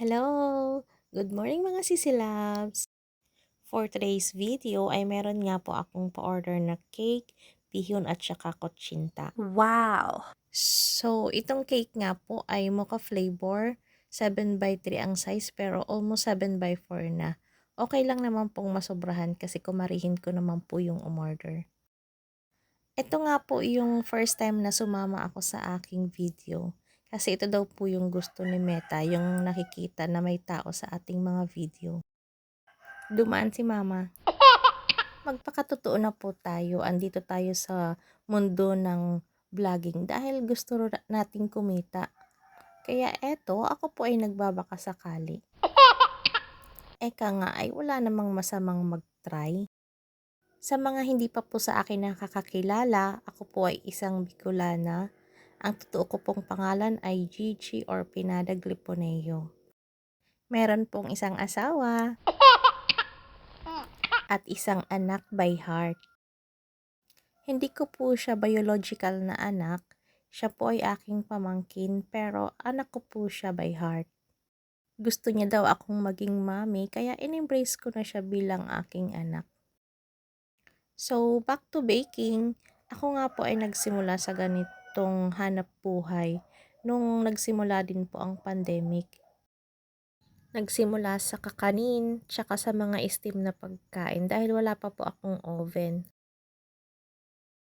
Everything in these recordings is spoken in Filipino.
Hello! Good morning mga sisilabs! For today's video ay meron nga po akong pa-order na cake, bihon at saka kutsinta. Wow! So, itong cake nga po ay mocha flavor, 7x3 ang size pero almost 7x4 na. Okay lang naman pong masobrahan kasi kumarihin ko naman po yung umorder. Ito nga po yung first time na sumama ako sa aking video. Kasi ito daw po yung gusto ni Meta, yung nakikita na may tao sa ating mga video. Dumaan si Mama. Magpakatotoo na po tayo, andito tayo sa mundo ng vlogging dahil gusto nating kumita. Kaya eto, ako po ay nagbabaka sakali. Eka nga ay wala namang masamang mag-try. Sa mga hindi pa po sa akin nakakakilala, ako po ay isang Bicolana. Ang totoo ko pong pangalan ay Gigi or Pinadag Liponeo. Meron pong isang asawa at isang anak by heart. Hindi ko po siya biological na anak, siya po ay aking pamangkin pero anak ko po siya by heart. Gusto niya daw akong maging mommy kaya in-embrace ko na siya bilang aking anak. So, back to baking. Ako nga po ay nagsimula sa ganitong hanap buhay nung nagsimula din po ang pandemic. Nagsimula sa kakanin, tsaka sa mga steam na pagkain dahil wala pa po akong oven.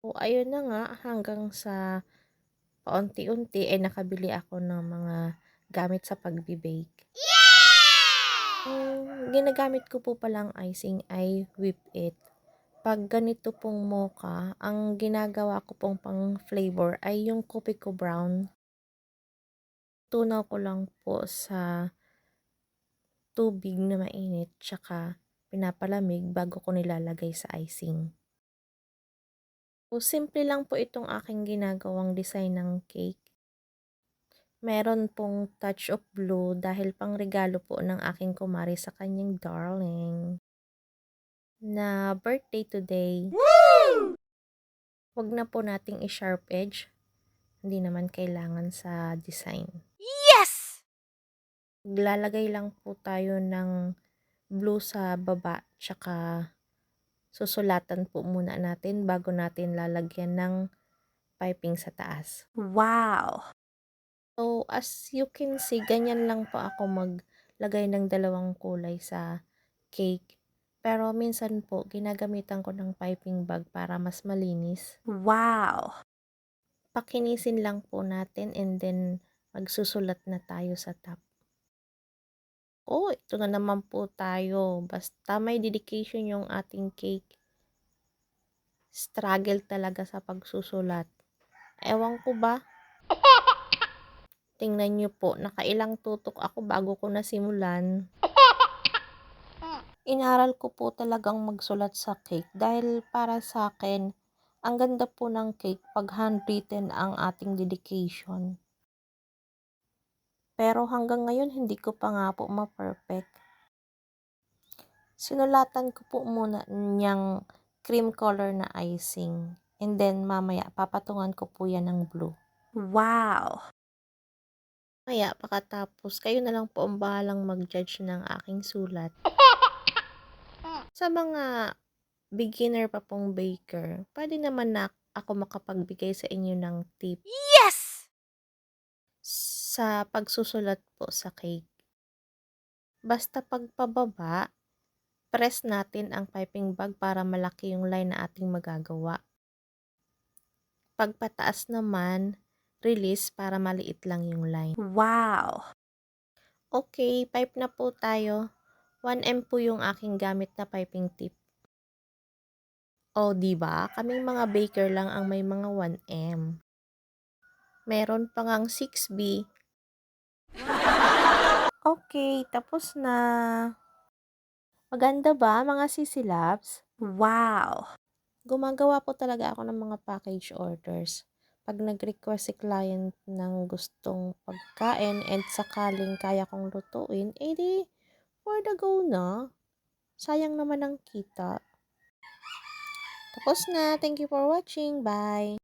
So, ayun na nga hanggang sa paunti-unti ay nakabili ako ng mga gamit sa pagbe-bake. Ang ginagamit ko po palang icing ay whip it. Pag ganito pong mocha, ang ginagawa ko pong pang flavor ay yung kopi ko brown. Tunaw ko lang po sa tubig na mainit tsaka pinapalamig bago ko nilalagay sa icing. So, simple lang po itong aking ginagawang design ng cake. Meron pong touch of blue dahil pang regalo po ng aking kumari sa kanyang darling na birthday today. Woo! Huwag na po nating i-sharp edge. Hindi naman kailangan sa design. Yes! Lalagay lang po tayo ng blue sa baba tsaka susulatan po muna natin bago natin lalagyan ng piping sa taas. Wow! So, as you can see, ganyan lang po ako maglagay ng dalawang kulay sa cake. Pero minsan po, ginagamitan ko ng piping bag para mas malinis. Wow! Pakinisin lang po natin and then magsusulat na tayo sa top. Oh, ito na naman po tayo. Basta may dedication yung ating cake. Struggle talaga sa pagsusulat. Ewan ko ba? Tingnan nyo po, nakailang tutok ako bago ko nasimulan. Inaral ko po talagang magsulat sa cake dahil para sa akin, ang ganda po ng cake pag handwritten ang ating dedication. Pero hanggang ngayon hindi ko pa nga po ma-perfect. Sinulatan ko po muna niyang cream color na icing. And then mamaya papatungan ko po yan ng blue. Wow! Kaya pagkatapos, kayo na lang po ang bahalang mag-judge ng aking sulat. Sa mga beginner pa pong baker, pwede naman na ako makapagbigay sa inyo ng tip Yes! sa pagsusulat po sa cake. Basta pagpababa, press natin ang piping bag para malaki yung line na ating magagawa. Pagpataas naman, release para maliit lang yung line. Wow! Okay, pipe na po tayo. 1M po yung aking gamit na piping tip. O, diba? Kaming mga baker lang ang may mga 1M. Meron pa ngang 6B. Okay, tapos na. Maganda ba mga sisilabs? Wow! Gumagawa po talaga ako ng mga package orders. Pag nag-request si client ng gustong pagkain and sakaling kaya kong lutuin, di for the go na. Sayang naman ang kita. Tapos na. Thank you for watching. Bye!